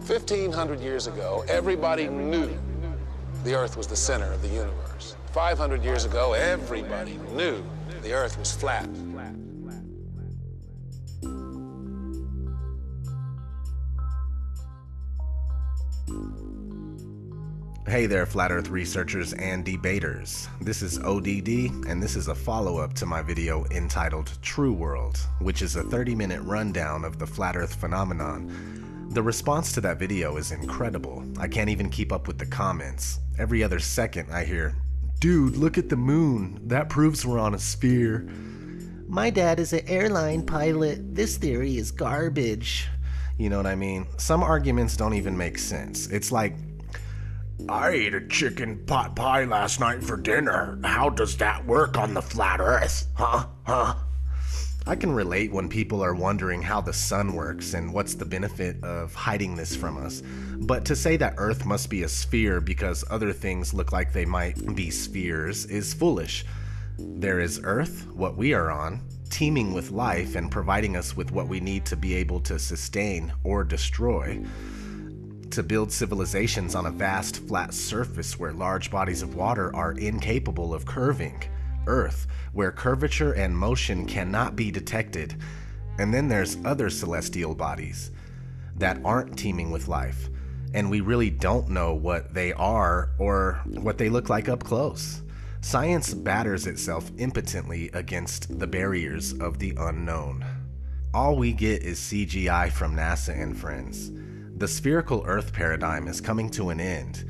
1,500 years ago, everybody knew the Earth was the center of the universe. 500 years ago, everybody knew the Earth was flat. Hey there, Flat Earth researchers and debaters. This is ODD, and this is a follow-up to my video entitled True World, which is a 30-minute rundown of the Flat Earth phenomenon. The response to that video is incredible. I can't even keep up with the comments. Every other second I hear, "Dude, look at the moon. That proves we're on a sphere." "My dad is an airline pilot. This theory is garbage." You know what I mean? Some arguments don't even make sense. It's like, "I ate a chicken pot pie last night for dinner. How does that work on the flat Earth? Huh? I can relate when people are wondering how the sun works and what's the benefit of hiding this from us. But to say that Earth must be a sphere because other things look like they might be spheres is foolish. There is Earth, what we are on, teeming with life and providing us with what we need to be able to sustain or destroy. To build civilizations on a vast flat surface where large bodies of water are incapable of curving. Earth, where curvature and motion cannot be detected. And then there's other celestial bodies that aren't teeming with life, and we really don't know what they are or what they look like up close. Science batters itself impotently against the barriers of the unknown. All we get is CGI from NASA and friends. The spherical Earth paradigm is coming to an end,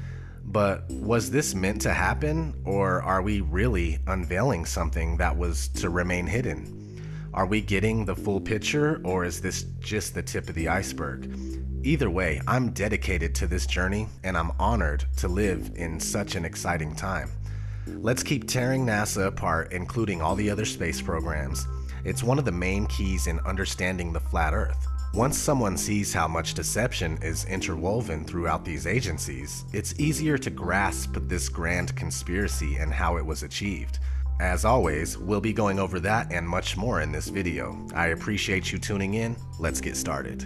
but was this meant to happen, or are we really unveiling something that was to remain hidden? Are we getting the full picture, or is this just the tip of the iceberg? Either way, I'm dedicated to this journey, and I'm honored to live in such an exciting time. Let's keep tearing NASA apart, including all the other space programs. It's one of the main keys in understanding the flat Earth. Once someone sees how much deception is interwoven throughout these agencies, it's easier to grasp this grand conspiracy and how it was achieved. As always, we'll be going over that and much more in this video. I appreciate you tuning in. Let's get started.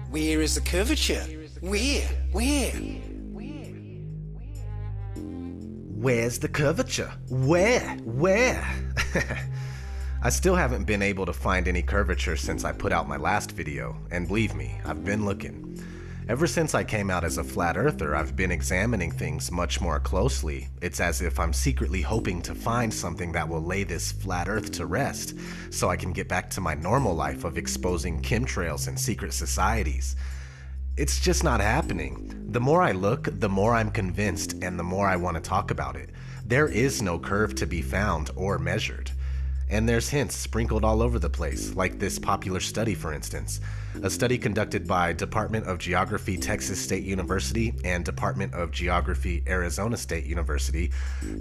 Where is the curvature? Where? Where's the curvature? Where? I still haven't been able to find any curvature since I put out my last video, and believe me, I've been looking. Ever since I came out as a flat earther, I've been examining things much more closely. It's as if I'm secretly hoping to find something that will lay this flat earth to rest, so I can get back to my normal life of exposing chemtrails and secret societies. It's just not happening. The more I look, the more I'm convinced, and the more I want to talk about it. There is no curve to be found or measured. And there's hints sprinkled all over the place, like this popular study, for instance. A study conducted by Department of Geography, Texas State University, and Department of Geography, Arizona State University,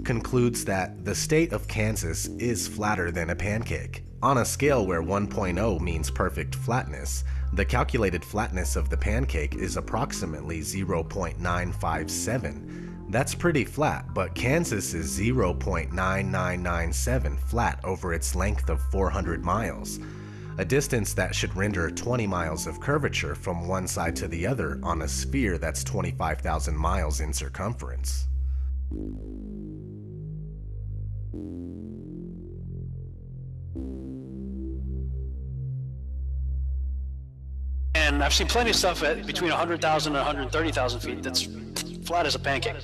concludes that the state of Kansas is flatter than a pancake. On a scale where 1.0 means perfect flatness, the calculated flatness of the pancake is approximately 0.957. That's pretty flat, but Kansas is 0.9997 flat over its length of 400 miles, a distance that should render 20 miles of curvature from one side to the other on a sphere that's 25,000 miles in circumference. And I've seen plenty of stuff at between 100,000 and 130,000 feet that's flat as a pancake.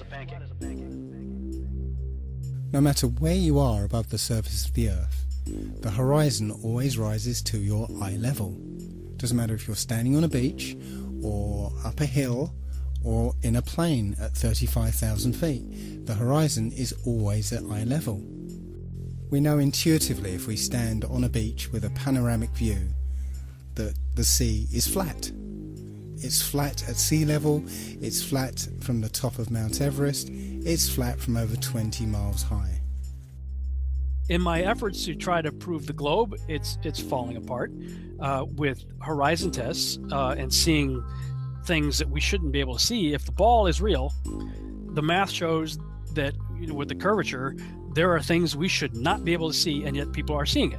No matter where you are above the surface of the Earth, the horizon always rises to your eye level. Doesn't matter if you're standing on a beach, or up a hill, or in a plane at 35,000 feet, the horizon is always at eye level. We know intuitively if we stand on a beach with a panoramic view that the sea is flat. It's flat at sea level, it's flat from the top of Mount Everest, it's flat from over 20 miles high. In my efforts to try to prove the globe, it's falling apart with horizon tests and seeing things that we shouldn't be able to see. If the ball is real, the math shows that, you know, with the curvature, there are things we should not be able to see, and yet people are seeing it.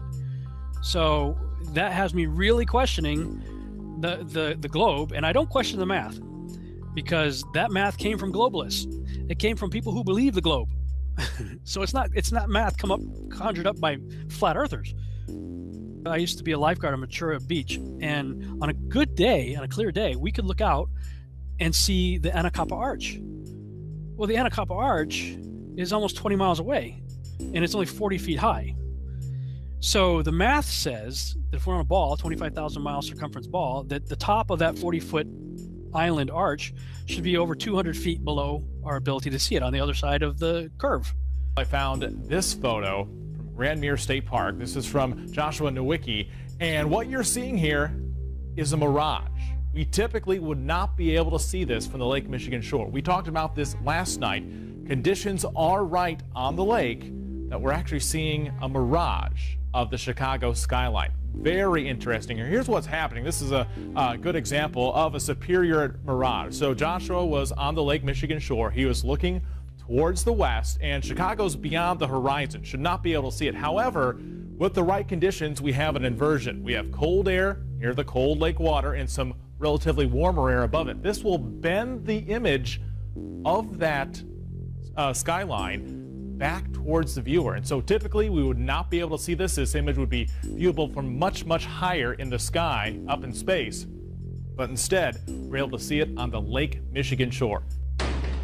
So that has me really questioning the globe, and I don't question the math, because that math came from globalists. It came from people who believe the globe. So it's not math conjured up by flat earthers. I used to be a lifeguard on Ventura Beach, and on a good day, on a clear day, we could look out and see the Anacapa Arch. Well, the Anacapa Arch is almost 20 miles away, and it's only 40 feet high. So the math says that if we're on a ball, 25,000 mile circumference ball, that the top of that 40-foot island arch should be over 200 feet below our ability to see it on the other side of the curve. I found this photo from Grand Mere State Park. This is from Joshua Nowicki, and what you're seeing here is a mirage. We typically would not be able to see this from the Lake Michigan shore. We talked about this last night. Conditions are right on the lake that we're actually seeing a mirage of the Chicago skyline. Very interesting. Here's what's happening. This is a good example of a superior mirage. So Joshua was on the Lake Michigan shore. He was looking towards the west, and Chicago's beyond the horizon. Should not be able to see it. However, with the right conditions, we have an inversion. We have cold air near the cold lake water and some relatively warmer air above it. This will bend the image of that skyline back towards the viewer. And so typically we would not be able to see this. This image would be viewable from much, much higher in the sky, up in space. But instead, we're able to see it on the Lake Michigan shore.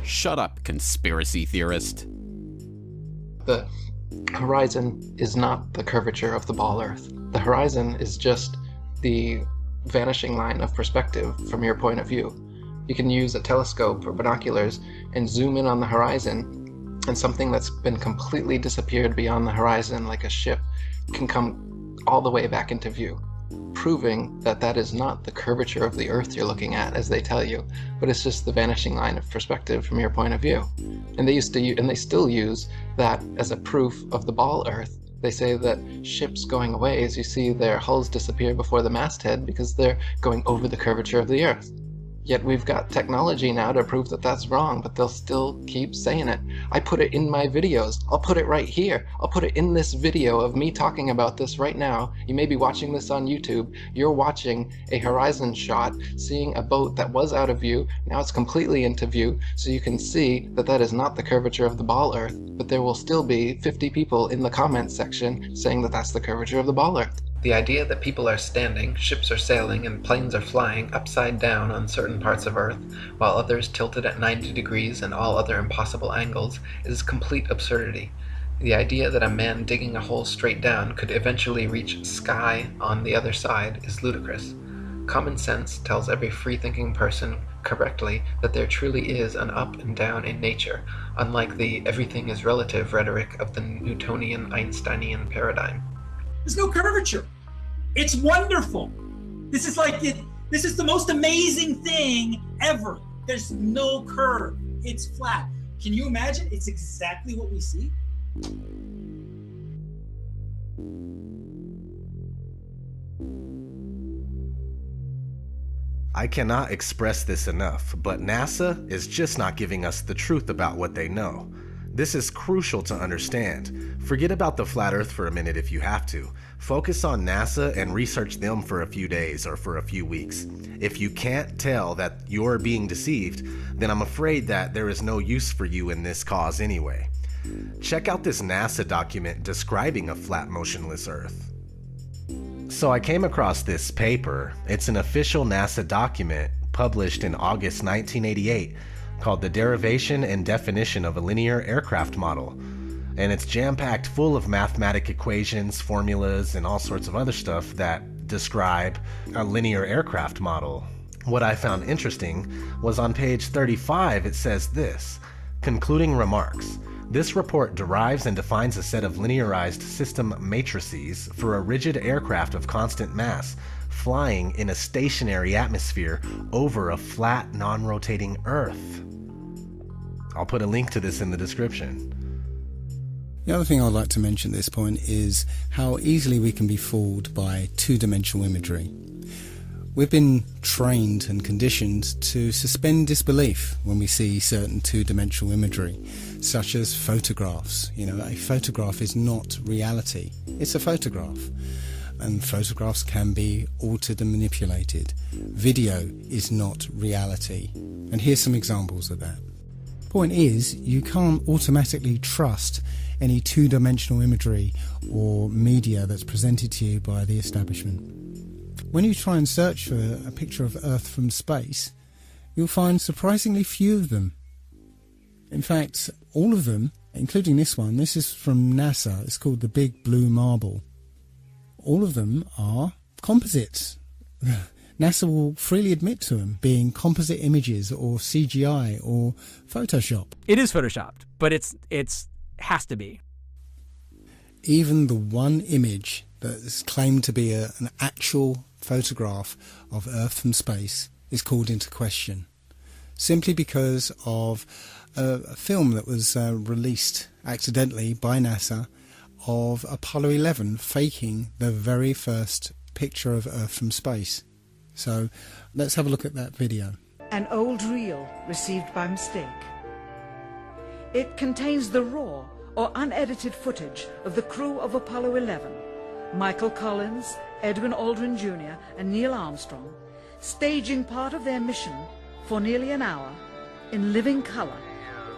Shut up, conspiracy theorist. The horizon is not the curvature of the ball Earth. The horizon is just the vanishing line of perspective from your point of view. You can use a telescope or binoculars and zoom in on the horizon, and something that's been completely disappeared beyond the horizon, like a ship, can come all the way back into view, proving that that is not the curvature of the Earth you're looking at, as they tell you, but it's just the vanishing line of perspective from your point of view. And they still use that as a proof of the ball Earth. They say that ships going away, as you see their hulls disappear before the masthead, because they're going over the curvature of the Earth. Yet we've got technology now to prove that that's wrong, but they'll still keep saying it. I put it in my videos. I'll put it right here. I'll put it in this video of me talking about this right now. You may be watching this on YouTube. You're watching a horizon shot, seeing a boat that was out of view. Now it's completely into view, so you can see that that is not the curvature of the ball Earth, but there will still be 50 people in the comments section saying that that's the curvature of the ball Earth. The idea that people are standing, ships are sailing, and planes are flying upside down on certain parts of Earth, while others tilted at 90 degrees and all other impossible angles, is complete absurdity. The idea that a man digging a hole straight down could eventually reach sky on the other side is ludicrous. Common sense tells every free-thinking person correctly that there truly is an up and down in nature, unlike the everything is relative rhetoric of the Newtonian Einsteinian paradigm. There's no curvature. It's wonderful. This is the most amazing thing ever. There's no curve. It's flat. Can you imagine? It's exactly what we see. I cannot express this enough, but NASA is just not giving us the truth about what they know. This is crucial to understand. Forget about the flat Earth for a minute if you have to. Focus on NASA and research them for a few days or for a few weeks. If you can't tell that you're being deceived, then I'm afraid that there is no use for you in this cause anyway. Check out this NASA document describing a flat, motionless Earth. So I came across this paper. It's an official NASA document published in August 1988 called The Derivation and Definition of a Linear Aircraft Model. And it's jam-packed full of mathematic equations, formulas, and all sorts of other stuff that describe a linear aircraft model. What I found interesting was on page 35 it says this: concluding remarks. This report derives and defines a set of linearized system matrices for a rigid aircraft of constant mass flying in a stationary atmosphere over a flat, non-rotating Earth. I'll put a link to this in the description. The other thing I'd like to mention at this point is how easily we can be fooled by two-dimensional imagery. We've been trained and conditioned to suspend disbelief when we see certain two-dimensional imagery, such as photographs. You know, a photograph is not reality. It's a photograph. and photographs can be altered and manipulated. Video is not reality. And here's some examples of that. Point is, you can't automatically trust any two-dimensional imagery or media that's presented to you by the establishment. When you try and search for a picture of Earth from space, you'll find surprisingly few of them. In fact, all of them, including this one, this is from NASA, it's called the Big Blue Marble. All of them are composites. NASA will freely admit to them being composite images or CGI or Photoshop. It is Photoshopped, but it's has to be. Even the one image that is claimed to be an actual photograph of Earth from space is called into question, simply because of a film that was released accidentally by NASA of Apollo 11 faking the very first picture of Earth from space. So let's have a look at that video. An old reel received by mistake. It contains the raw or unedited footage of the crew of Apollo 11, Michael Collins, Edwin Aldrin Jr. and Neil Armstrong, staging part of their mission for nearly an hour in living color,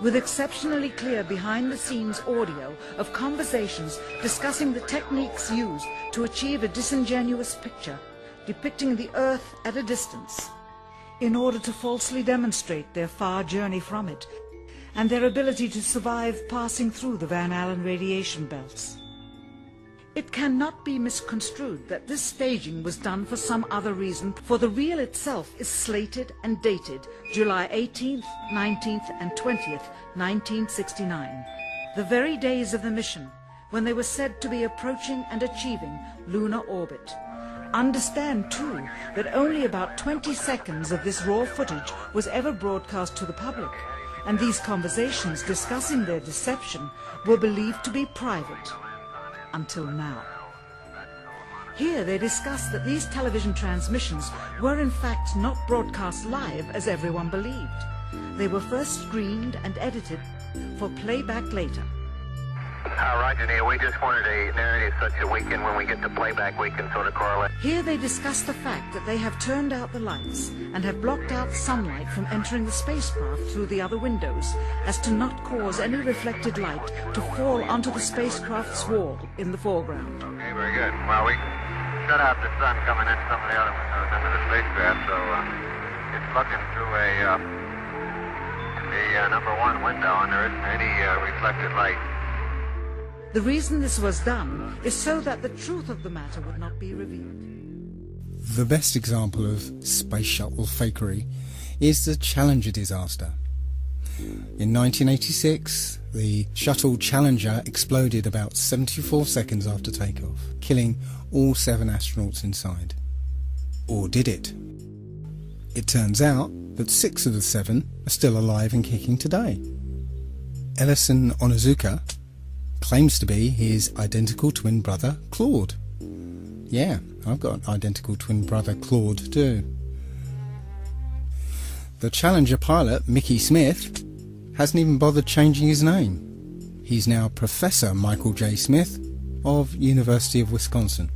with exceptionally clear behind-the-scenes audio of conversations discussing the techniques used to achieve a disingenuous picture depicting the Earth at a distance, in order to falsely demonstrate their far journey from it and their ability to survive passing through the Van Allen radiation belts. It cannot be misconstrued that this staging was done for some other reason, for the reel itself is slated and dated July 18th, 19th and 20th, 1969, the very days of the mission when they were said to be approaching and achieving lunar orbit. Understand, too, that only about 20 seconds of this raw footage was ever broadcast to the public, and these conversations discussing their deception were believed to be private. Until now. Here they discuss that these television transmissions were in fact not broadcast live as everyone believed. They were first screened and edited for playback later. Roger, Neil. We just wanted a narrative such that we can, when we get to playback, we can sort of correlate. Here they discuss the fact that they have turned out the lights and have blocked out sunlight from entering the spacecraft through the other windows, as to not cause any reflected light to fall onto the spacecraft's wall in the foreground. Okay, very good. Well, we shut out the sun coming in some of the other windows into the spacecraft, so it's looking through the number one window, and there isn't any reflected light. The reason this was done is so that the truth of the matter would not be revealed. The best example of space shuttle fakery is the Challenger disaster. In 1986, the shuttle Challenger exploded about 74 seconds after takeoff, killing all 7 astronauts inside. Or did it? It turns out that 6 of the 7 are still alive and kicking today. Ellison Onizuka claims to be his identical twin brother Claude. Yeah, I've got an identical twin brother Claude too. The Challenger pilot Mickey Smith hasn't even bothered changing his name. He's now Professor Michael J. Smith of University of Wisconsin.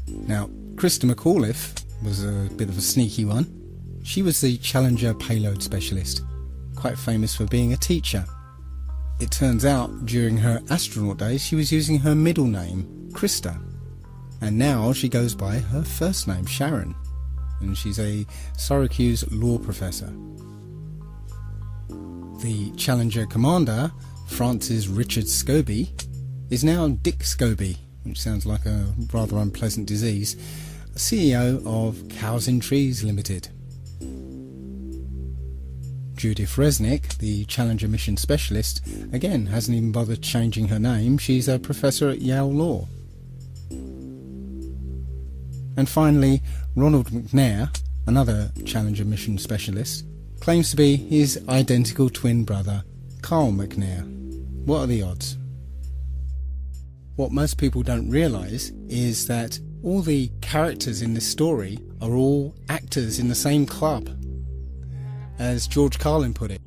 Now, Krista McAuliffe was a bit of a sneaky one. She was the Challenger payload specialist, quite famous for being a teacher. It turns out during her astronaut days she was using her middle name, Krista, and now she goes by her first name, Sharon, and she's a Syracuse law professor. The Challenger commander, Francis Richard Scobie, is now Dick Scobie, which sounds like a rather unpleasant disease, CEO of Cows in Trees Limited. Judith Resnick, the Challenger mission specialist, again hasn't even bothered changing her name. She's a professor at Yale Law. And finally, Ronald McNair, another Challenger mission specialist, claims to be his identical twin brother, Carl McNair. What are the odds? What most people don't realise is that all the characters in this story are all actors in the same club. As George Carlin put it.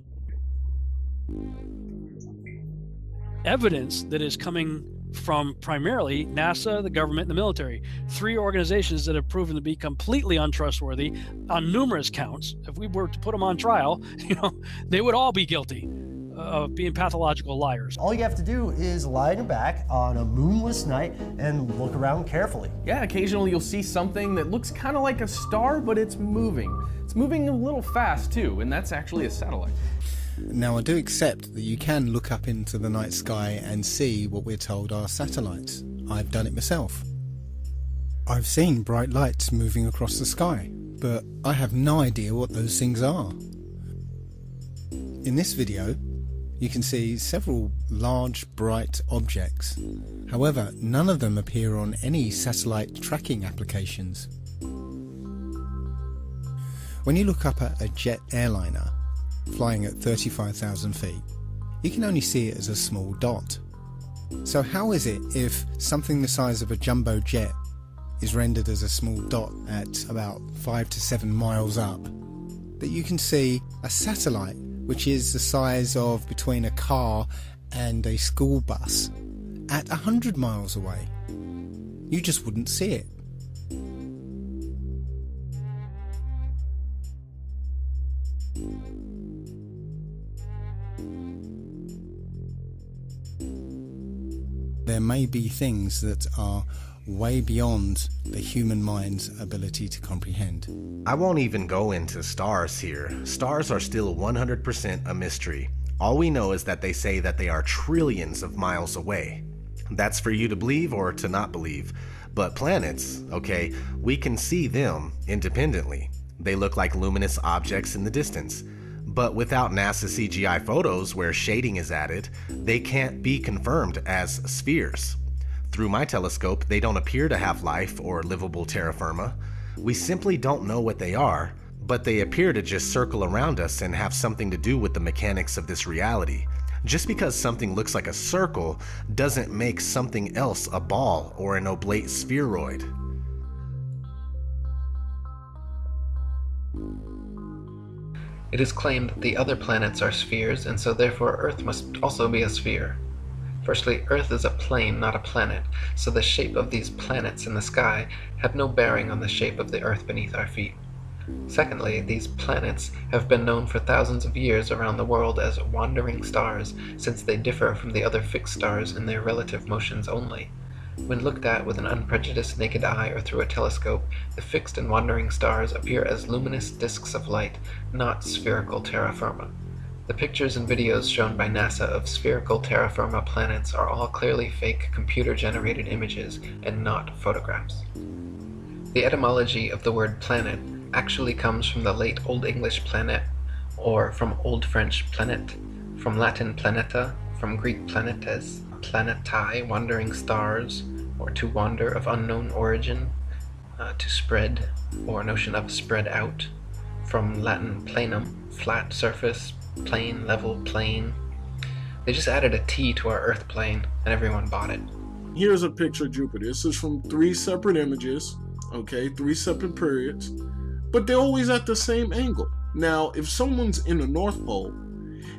Evidence that is coming from primarily NASA, the government, and the military. 3 organizations that have proven to be completely untrustworthy on numerous counts. If we were to put them on trial, they would all be guilty of being pathological liars. All you have to do is lie on your back on a moonless night and look around carefully. Yeah, occasionally you'll see something that looks kind of like a star, but it's moving. It's moving a little fast too, and that's actually a satellite. Now, I do accept that you can look up into the night sky and see what we're told are satellites. I've done it myself. I've seen bright lights moving across the sky, but I have no idea what those things are. In this video, you can see several large, bright objects. However, none of them appear on any satellite tracking applications. When you look up at a jet airliner flying at 35,000 feet, you can only see it as a small dot. So how is it if something the size of a jumbo jet is rendered as a small dot at about 5 to 7 miles up, that you can see a satellite which is the size of between a car and a school bus at 100 miles away? You just wouldn't see it. There may be things that are way beyond the human mind's ability to comprehend. I won't even go into stars here. Stars are still 100% a mystery. All we know is that they say that they are trillions of miles away. That's for you to believe or to not believe. But planets, okay, we can see them independently. They look like luminous objects in the distance. But without NASA CGI photos where shading is added, they can't be confirmed as spheres. Through my telescope, they don't appear to have life or livable terra firma. We simply don't know what they are, but they appear to just circle around us and have something to do with the mechanics of this reality. Just because something looks like a circle doesn't make something else a ball or an oblate spheroid. It is claimed that the other planets are spheres, and so therefore Earth must also be a sphere. Firstly, Earth is a plane, not a planet, so the shape of these planets in the sky have no bearing on the shape of the Earth beneath our feet. Secondly, these planets have been known for thousands of years around the world as wandering stars, since they differ from the other fixed stars in their relative motions only. When looked at with an unprejudiced naked eye or through a telescope, the fixed and wandering stars appear as luminous disks of light, not spherical terra firma. The pictures and videos shown by NASA of spherical terra firma planets are all clearly fake computer-generated images and not photographs. The etymology of the word planet actually comes from the late Old English planet, or from Old French planet, from Latin planeta, from Greek planetes, planetae, wandering stars, or to wander of unknown origin, to spread, or notion of spread out, from Latin planum, flat surface, plane, level, plane. They just added a T to our Earth plane, and everyone bought it. Here's a picture of Jupiter. This is from 3 separate images, okay, 3 separate periods, but they're always at the same angle. Now, if someone's in the North Pole,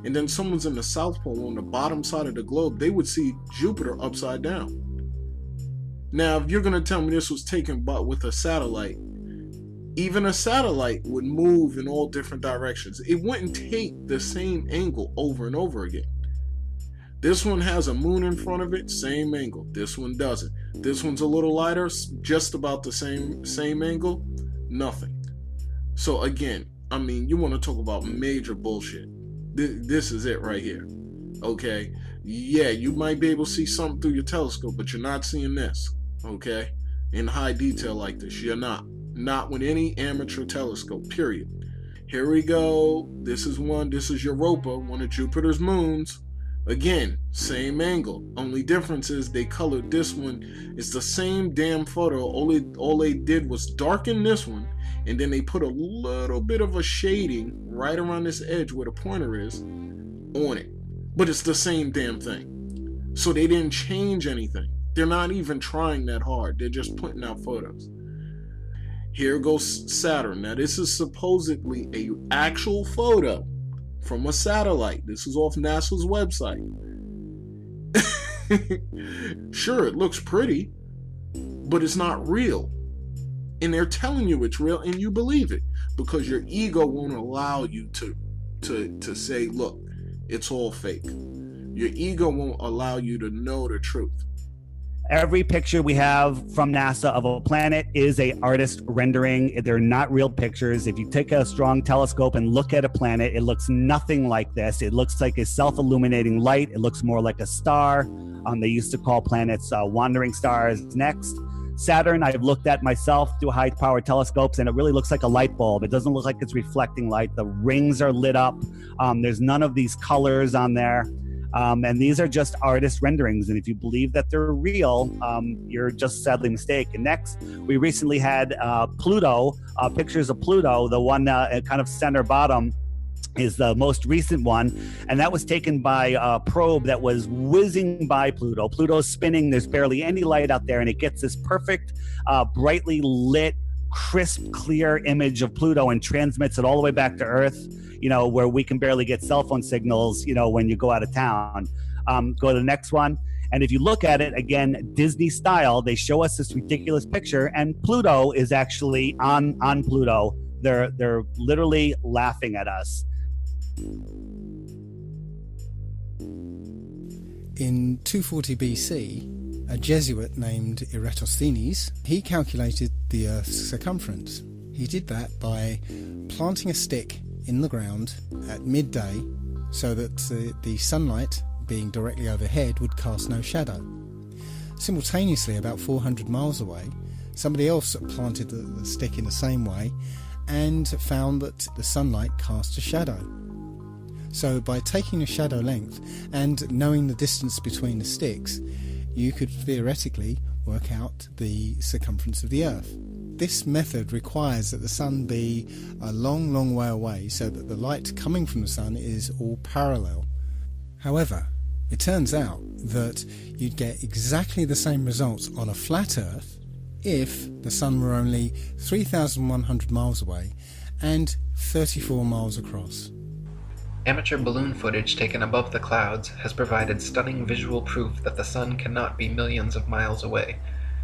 and then someone's in the South Pole on the bottom side of the globe, they would see Jupiter upside down. Now, if you're going to tell me this was taken with a satellite, even a satellite would move in all different directions. It wouldn't take the same angle over and over again. This one has a moon in front of it, same angle. This one doesn't. This one's a little lighter, just about the same angle, nothing. So again, I mean, you want to talk about major bullshit. This is it right here. Okay? Yeah, you might be able to see something through your telescope, but you're not seeing this. Okay? In high detail like this. You're not. Not with any amateur telescope, period. Here we go. This is one. This is Europa, one of Jupiter's moons. Again, same angle. Only difference is they colored this one. It's the same damn photo. All they did was darken this one, and then they put a little bit of a shading right around this edge where the pointer is on it. But it's the same damn thing. So they didn't change anything. They're not even trying that hard. They're just putting out photos. Here goes Saturn. Now this is supposedly an actual photo from a satellite. This is off NASA's website. Sure, it looks pretty, but it's not real. And they're telling you it's real, and you believe it because your ego won't allow you to say, look, it's all fake. Your ego won't allow you to know the truth. Every picture we have from NASA of a planet is a artist rendering. They're not real pictures. If you take a strong telescope and look at a planet, it looks nothing like this. It looks like a self-illuminating light. It looks more like a star. They used to call planets wandering stars. Next, Saturn, I've looked at myself through high-power telescopes, and it really looks like a light bulb. It doesn't look like it's reflecting light. The rings are lit up. There's none of these colors on there. And these are just artist renderings. And if you believe that they're real, you're just sadly mistaken. Next, we recently had Pluto, pictures of Pluto. The one kind of center bottom is the most recent one. And that was taken by a probe that was whizzing by Pluto. Pluto's spinning. There's barely any light out there. And it gets this perfect, brightly lit, crisp, clear image of Pluto and transmits it all the way back to Earth, where we can barely get cell phone signals, when you go out of town. Go to the next one. And if you look at it, again, Disney style, they show us this ridiculous picture, and Pluto is actually on Pluto. They're literally laughing at us. In 240 BC, a Jesuit named Eratosthenes, he calculated the Earth's circumference. He did that by planting a stick in the ground at midday so that the sunlight, being directly overhead, would cast no shadow. Simultaneously, about 400 miles away, somebody else planted the stick in the same way and found that the sunlight cast a shadow. So by taking a shadow length and knowing the distance between the sticks, you could theoretically work out the circumference of the Earth. This method requires that the sun be a long, long way away so that the light coming from the sun is all parallel. However, it turns out that you'd get exactly the same results on a flat Earth if the sun were only 3,100 miles away and 34 miles across. Amateur balloon footage taken above the clouds has provided stunning visual proof that the sun cannot be millions of miles away.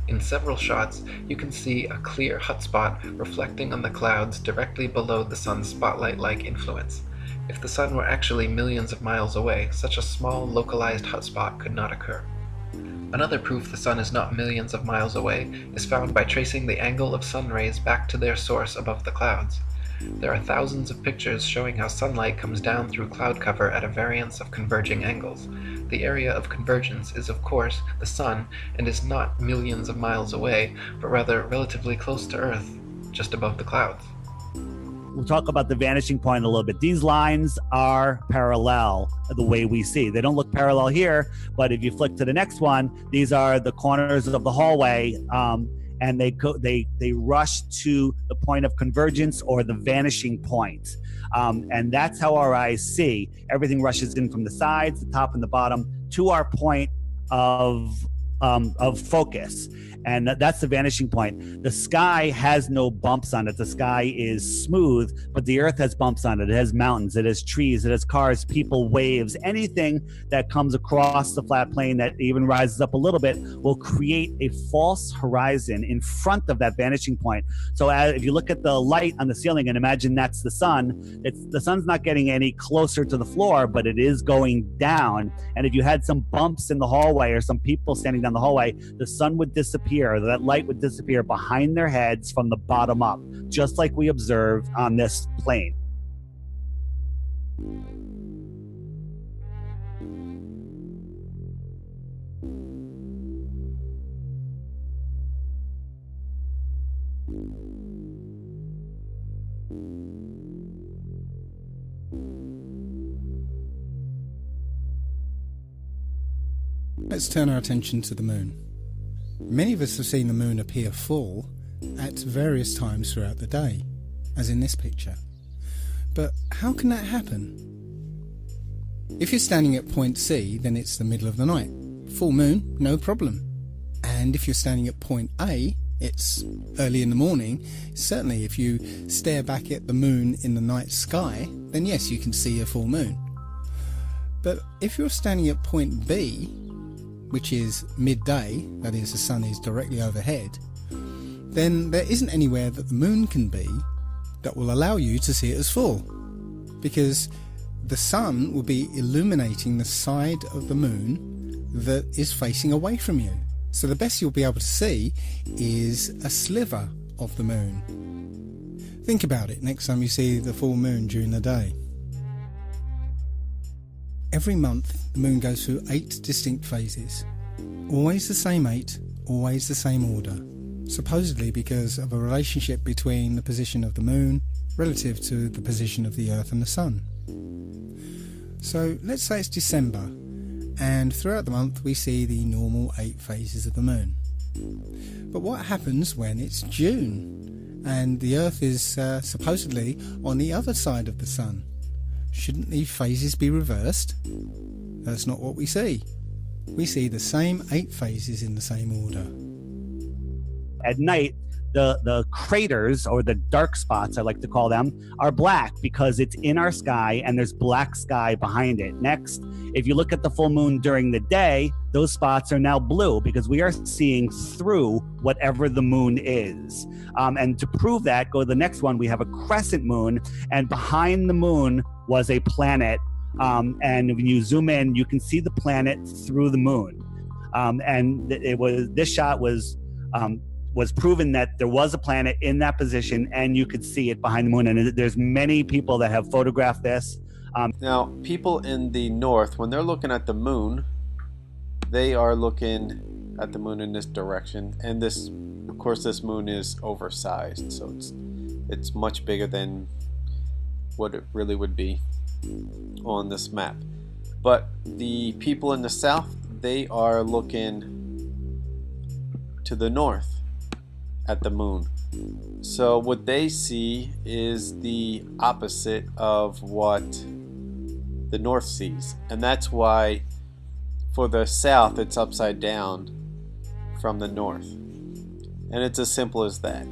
In several shots, you can see a clear hotspot reflecting on the clouds directly below the sun's spotlight-like influence. If the sun were actually millions of miles away, such a small, localized hotspot could not occur. Another proof the sun is not millions of miles away is found by tracing the angle of sun rays back to their source above the clouds. There are thousands of pictures showing how sunlight comes down through cloud cover at a variance of converging angles. The area of convergence is, of course, the sun, and is not millions of miles away, but rather relatively close to Earth, just above the clouds. We'll talk about the vanishing point a little bit. These lines are parallel the way we see. They don't look parallel here, but if you flick to the next one, these are the corners of the hallway, and they rush to the point of convergence or the vanishing point. And that's how our eyes see. Everything rushes in from the sides, the top and the bottom, to our point of focus. And that's the vanishing point. The sky has no bumps on it. The sky is smooth, but the Earth has bumps on it. It has mountains, it has trees, it has cars, people, waves. Anything that comes across the flat plane that even rises up a little bit will create a false horizon in front of that vanishing point. So if you look at the light on the ceiling and imagine that's the sun, the sun's not getting any closer to the floor, but it is going down. And if you had some bumps in the hallway or some people standing down the hallway, the sun would disappear. That light would disappear behind their heads from the bottom up, just like we observed on this plane. Let's turn our attention to the moon. Many of us have seen the moon appear full at various times throughout the day, as in this picture. But how can that happen? If you're standing at point C, then it's the middle of the night. Full moon, no problem. And if you're standing at point A, it's early in the morning. Certainly if you stare back at the moon in the night sky, then yes, you can see a full moon. But if you're standing at point B, which is midday, that is, the sun is directly overhead, then there isn't anywhere that the moon can be that will allow you to see it as full, because the sun will be illuminating the side of the moon that is facing away from you. So the best you'll be able to see is a sliver of the moon. Think about it next time you see the full moon during the day. Every month the moon goes through 8 distinct phases. Always the same 8, always the same order. Supposedly because of a relationship between the position of the moon relative to the position of the Earth and the Sun. So let's say it's December, and throughout the month we see the normal 8 phases of the moon. But what happens when it's June and the Earth is supposedly on the other side of the Sun? Shouldn't the phases be reversed? That's not what we see. We see the same 8 phases in the same order. At night, the craters, or the dark spots I like to call them, are black because it's in our sky and there's black sky behind it. Next, if you look at the full moon during the day, those spots are now blue because we are seeing through whatever the moon is. And to prove that, go to the next one. We have a crescent moon, and behind the moon was a planet. And when you zoom in, you can see the planet through the moon. And this shot was proven that there was a planet in that position, and you could see it behind the moon. And there's many people that have photographed this. Now, people in the north, when they're looking at the moon, they are looking at the moon in this direction. And this, of course, this moon is oversized, so it's much bigger than what it really would be on this map. But the people in the south, they are looking to the north at the moon. So what they see is the opposite of what the north sees, and that's why for the south it's upside down from the north, and it's as simple as that.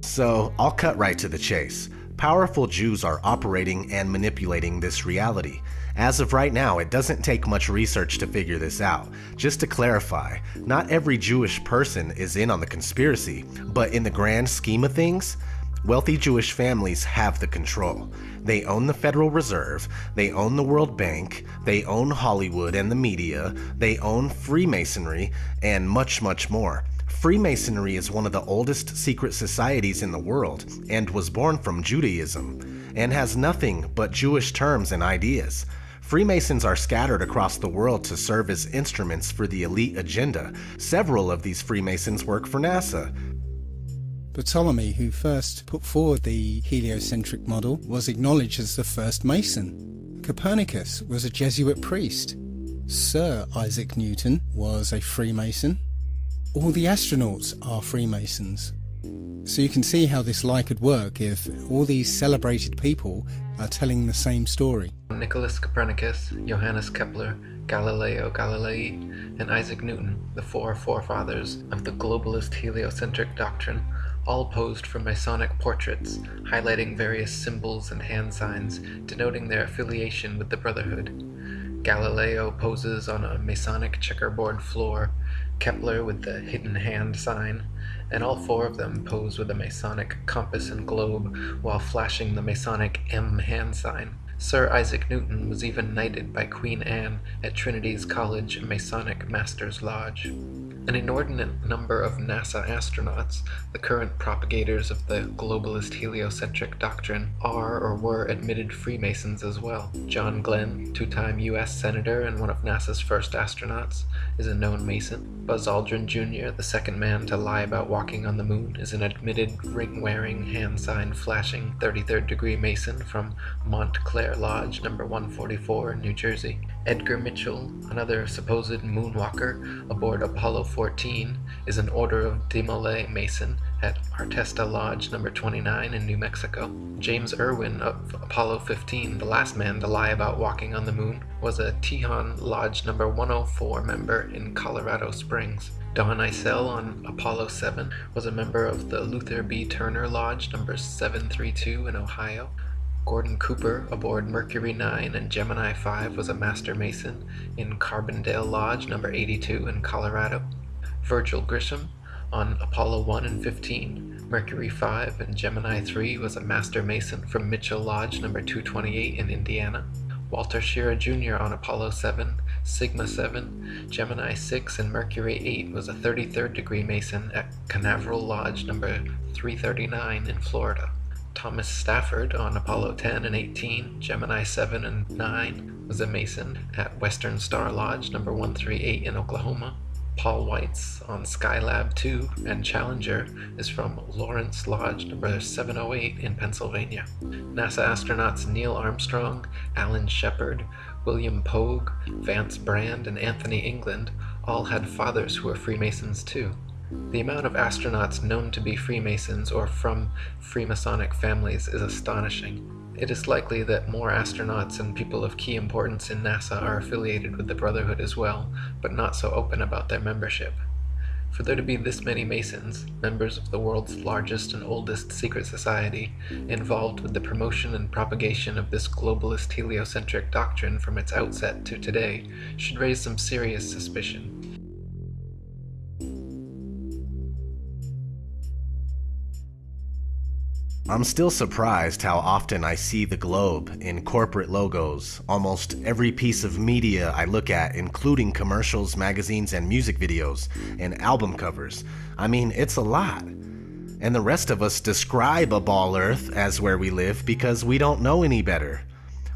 So I'll cut right to the chase. Powerful Jews are operating and manipulating this reality. As of right now, it doesn't take much research to figure this out. Just to clarify, not every Jewish person is in on the conspiracy, but in the grand scheme of things, wealthy Jewish families have the control. They own the Federal Reserve, they own the World Bank, they own Hollywood and the media, they own Freemasonry, and much, much more. Freemasonry is one of the oldest secret societies in the world and was born from Judaism and has nothing but Jewish terms and ideas. Freemasons are scattered across the world to serve as instruments for the elite agenda. Several of these Freemasons work for NASA. Ptolemy, who first put forward the heliocentric model, was acknowledged as the first Mason. Copernicus was a Jesuit priest. Sir Isaac Newton was a Freemason. All the astronauts are Freemasons. So you can see how this lie could work if all these celebrated people are telling the same story. Nicholas Copernicus, Johannes Kepler, Galileo Galilei, and Isaac Newton, the 4 forefathers of the globalist heliocentric doctrine, all posed for Masonic portraits, highlighting various symbols and hand signs denoting their affiliation with the Brotherhood. Galileo poses on a Masonic checkerboard floor, Kepler with the hidden hand sign, and all 4 of them pose with a Masonic compass and globe while flashing the Masonic M hand sign. Sir Isaac Newton was even knighted by Queen Anne at Trinity's College Masonic Master's Lodge. An inordinate number of NASA astronauts, the current propagators of the globalist heliocentric doctrine, are or were admitted Freemasons as well. John Glenn, 2-time U.S. Senator and one of NASA's first astronauts, is a known Mason. Buzz Aldrin Jr., the second man to lie about walking on the moon, is an admitted ring-wearing, hand-sign-flashing 33rd degree Mason from Montclair Lodge, number 144 in New Jersey. Edgar Mitchell, another supposed moonwalker aboard Apollo 14, is an Order of Demolay Mason at Artesta Lodge number 29 in New Mexico. James Irwin of Apollo 15, the last man to lie about walking on the moon, was a Tejon Lodge number 104 member in Colorado Springs. Don Eisel on Apollo 7 was a member of the Luther B. Turner Lodge number 732 in Ohio. Gordon Cooper aboard Mercury 9 and Gemini 5 was a Master Mason in Carbondale Lodge number 82 in Colorado. Virgil Grisham on Apollo 1 and 15, Mercury 5 and Gemini 3 was a Master Mason from Mitchell Lodge number 228 in Indiana. Walter Schirra Jr. on Apollo 7, Sigma 7, Gemini 6 and Mercury 8 was a 33rd degree Mason at Canaveral Lodge number 339 in Florida. Thomas Stafford on Apollo 10 and 18, Gemini 7 and 9 was a Mason at Western Star Lodge number 138 in Oklahoma. Paul Weitz on Skylab 2 and Challenger is from Lawrence Lodge number 708 in Pennsylvania. NASA astronauts Neil Armstrong, Alan Shepard, William Pogue, Vance Brand, and Anthony England all had fathers who were Freemasons too. The amount of astronauts known to be Freemasons or from Freemasonic families is astonishing. It is likely that more astronauts and people of key importance in NASA are affiliated with the Brotherhood as well, but not so open about their membership. For there to be this many Masons, members of the world's largest and oldest secret society, involved with the promotion and propagation of this globalist heliocentric doctrine from its outset to today, should raise some serious suspicion. I'm still surprised how often I see the globe in corporate logos, almost every piece of media I look at, including commercials, magazines, and music videos, and album covers. I mean, it's a lot. And the rest of us describe a ball Earth as where we live because we don't know any better.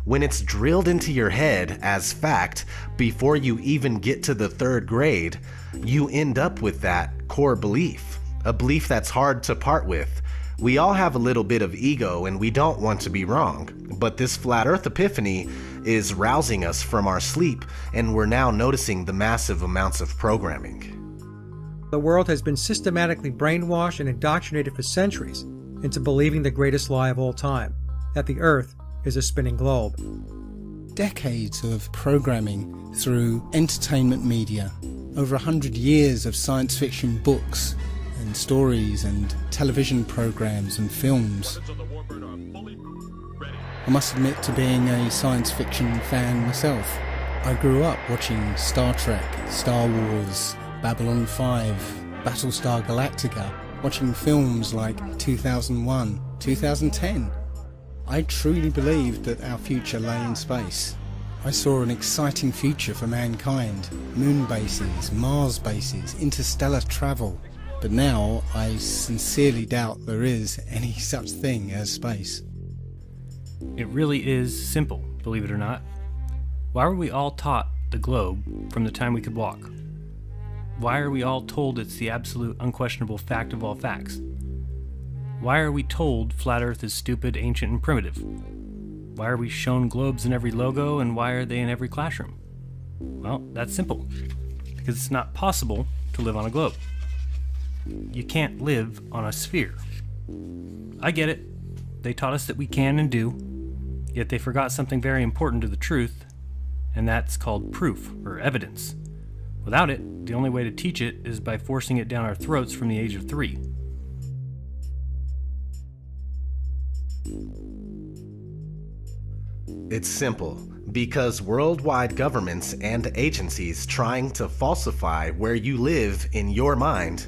When it's drilled into your head as fact before you even get to the 3rd grade, you end up with that core belief, a belief that's hard to part with. We all have a little bit of ego and we don't want to be wrong, but this flat earth epiphany is rousing us from our sleep and we're now noticing the massive amounts of programming. The world has been systematically brainwashed and indoctrinated for centuries into believing the greatest lie of all time, that the earth is a spinning globe. Decades of programming through entertainment media, over 100 years of science fiction books and stories and television programs and films. I must admit to being a science fiction fan myself. I grew up watching Star Trek, Star Wars, Babylon 5, Battlestar Galactica, watching films like 2001, 2010. I truly believed that our future lay in space. I saw an exciting future for mankind, moon bases, Mars bases, interstellar travel. But now I sincerely doubt there is any such thing as space. It really is simple, believe it or not. Why were we all taught the globe from the time we could walk? Why are we all told it's the absolute unquestionable fact of all facts? Why are we told flat Earth is stupid, ancient, and primitive? Why are we shown globes in every logo, and why are they in every classroom? Well, that's simple. Because it's not possible to live on a globe. You can't live on a sphere. I get it. They taught us that we can and do, yet they forgot something very important to the truth, and that's called proof, or evidence. Without it, the only way to teach it is by forcing it down our throats from the age of 3. It's simple. Because worldwide governments and agencies trying to falsify where you live in your mind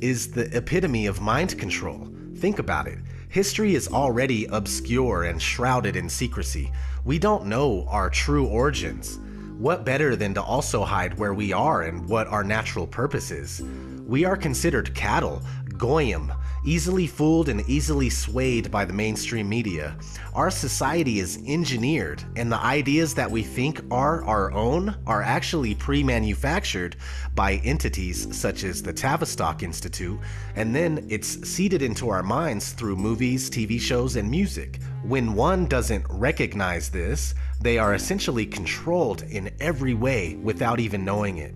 is the epitome of mind control. Think about it. History is already obscure and shrouded in secrecy. We don't know our true origins. What better than to also hide where we are and what our natural purpose is? We are considered cattle, goyim, easily fooled and easily swayed by the mainstream media. Our society is engineered, and the ideas that we think are our own are actually pre-manufactured by entities such as the Tavistock Institute, and then it's seeded into our minds through movies, TV shows, and music. When one doesn't recognize this, they are essentially controlled in every way without even knowing it.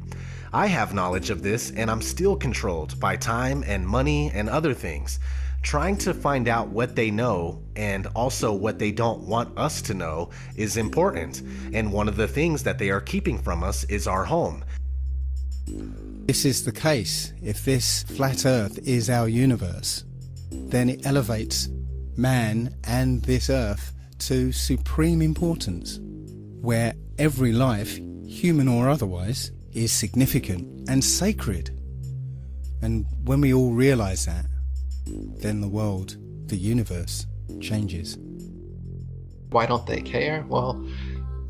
I have knowledge of this, and I'm still controlled by time and money and other things. Trying to find out what they know and also what they don't want us to know is important, and one of the things that they are keeping from us is our home. This is the case. If this flat Earth is our universe, then it elevates man and this Earth to supreme importance, where every life, human or otherwise, is significant and sacred. And when we all realize that, then the world, the universe, changes. Why don't they care? Well,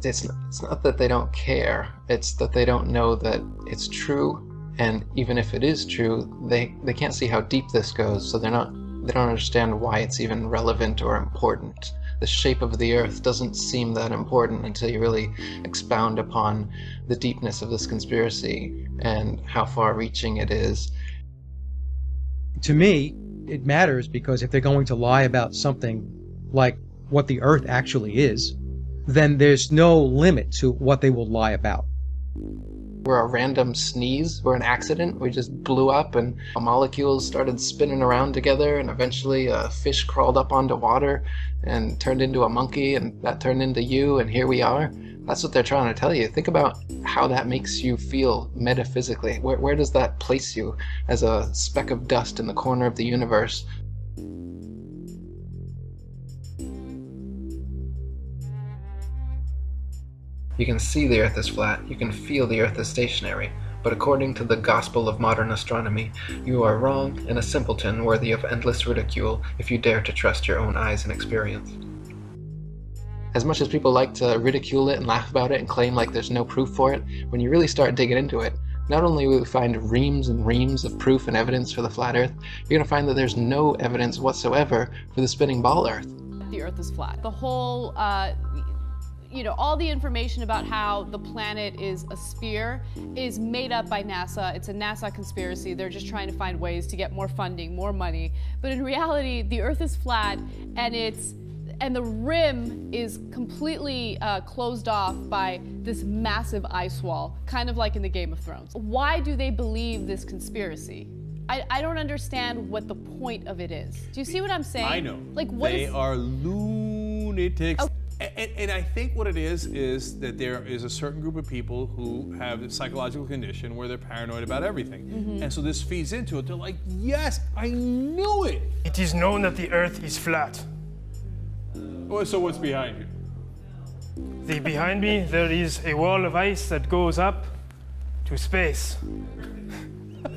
it's not that they don't care, it's that they don't know that it's true, and even if it is true, they can't see how deep this goes, so they don't understand why it's even relevant or important. The shape of the Earth doesn't seem that important until you really expound upon the deepness of this conspiracy and how far-reaching it is. To me, it matters because if they're going to lie about something like what the Earth actually is, then there's no limit to what they will lie about. We're a random sneeze, we're an accident, we just blew up and molecules started spinning around together, and eventually a fish crawled up onto water and turned into a monkey, and that turned into you, and here we are. That's what they're trying to tell you. Think about how that makes you feel metaphysically. Where does that place you as a speck of dust in the corner of the universe? You can see the Earth is flat, you can feel the Earth is stationary, but according to the gospel of modern astronomy, you are wrong and a simpleton worthy of endless ridicule if you dare to trust your own eyes and experience. As much as people like to ridicule it and laugh about it and claim like there's no proof for it, when you really start digging into it, not only will you find reams and reams of proof and evidence for the flat Earth, you're going to find that there's no evidence whatsoever for the spinning ball Earth. The Earth is flat. The whole all the information about how the planet is a sphere is made up by NASA. It's a NASA conspiracy. They're just trying to find ways to get more funding, more money. But in reality, the Earth is flat, and the rim is completely closed off by this massive ice wall, kind of like in the Game of Thrones. Why do they believe this conspiracy? I don't understand what the point of it is. Do you see what I'm saying? I know. Like, what they is... are lunatics. Oh. And I think what it is that there is a certain group of people who have a psychological condition where they're paranoid about everything. Mm-hmm. And so this feeds into it. They're like, yes, I knew it. It is known that the Earth is flat. Well, so what's behind you? Behind me, there is a wall of ice that goes up to space.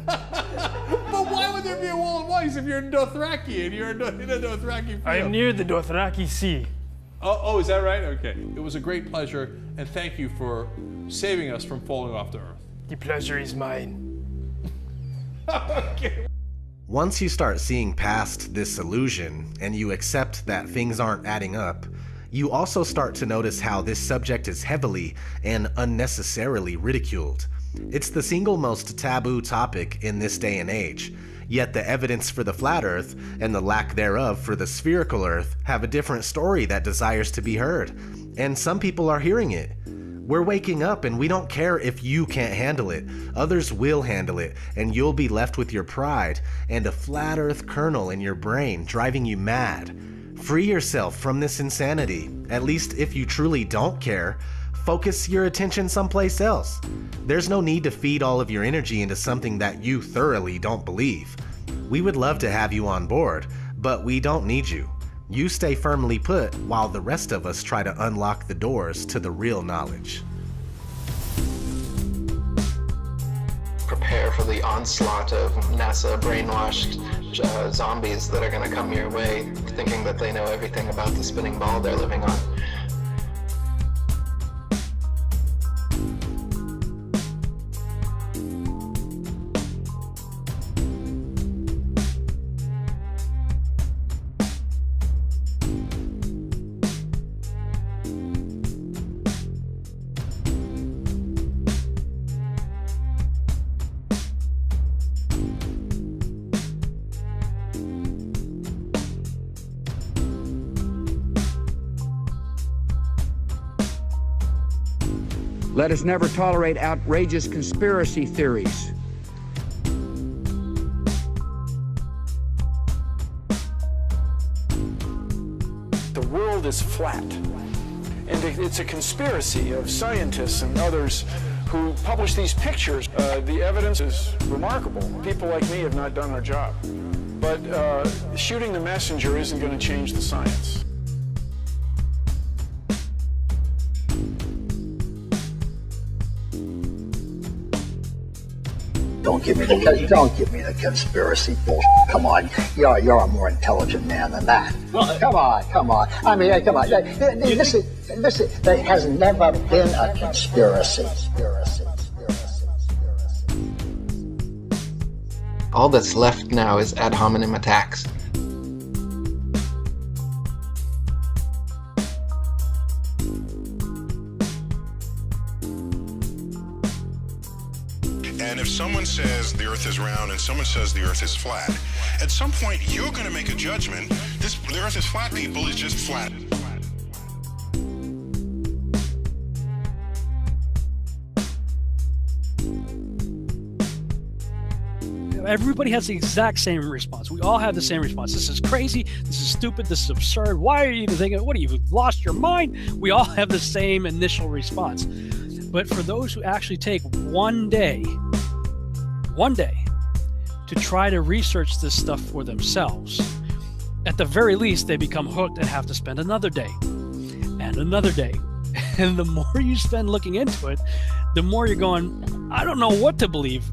But why would there be a wall of ice if you're in Dothraki and you're in a Dothraki field? I am near the Dothraki Sea. Oh, is that right? Okay. It was a great pleasure, and thank you for saving us from falling off the Earth. The pleasure is mine. Okay. Once you start seeing past this illusion, and you accept that things aren't adding up, you also start to notice how this subject is heavily and unnecessarily ridiculed. It's the single most taboo topic in this day and age, yet the evidence for the flat Earth and the lack thereof for the spherical Earth have a different story that desires to be heard, and some people are hearing it. We're waking up and we don't care if you can't handle it. Others will handle it, and you'll be left with your pride and a flat Earth kernel in your brain driving you mad. Free yourself from this insanity, at least if you truly don't care. Focus your attention someplace else. There's no need to feed all of your energy into something that you thoroughly don't believe. We would love to have you on board, but we don't need you. You stay firmly put while the rest of us try to unlock the doors to the real knowledge. Prepare for the onslaught of NASA brainwashed zombies that are going to come your way, thinking that they know everything about the spinning ball they're living on. Let us never tolerate outrageous conspiracy theories. The world is flat, and it's a conspiracy of scientists and others who publish these pictures. The evidence is remarkable. People like me have not done our job. But shooting the messenger isn't going to change the science. don't give me the conspiracy bullshit. Come on, you're a more intelligent man than that. Come on. I mean, come on. Listen. There has never been a conspiracy. All that's left now is ad hominem attacks. And if someone says the Earth is round and someone says the Earth is flat, at some point you're going to make a judgment. The Earth is flat, people, is just flat. Everybody has the exact same response. We all have the same response. This is crazy. This is stupid. This is absurd. Why are you even thinking? What, you've lost your mind? We all have the same initial response. But for those who actually take one day to try to research this stuff for themselves, at the very least, they become hooked and have to spend another day and another day. And the more you spend looking into it, the more you're going, I don't know what to believe.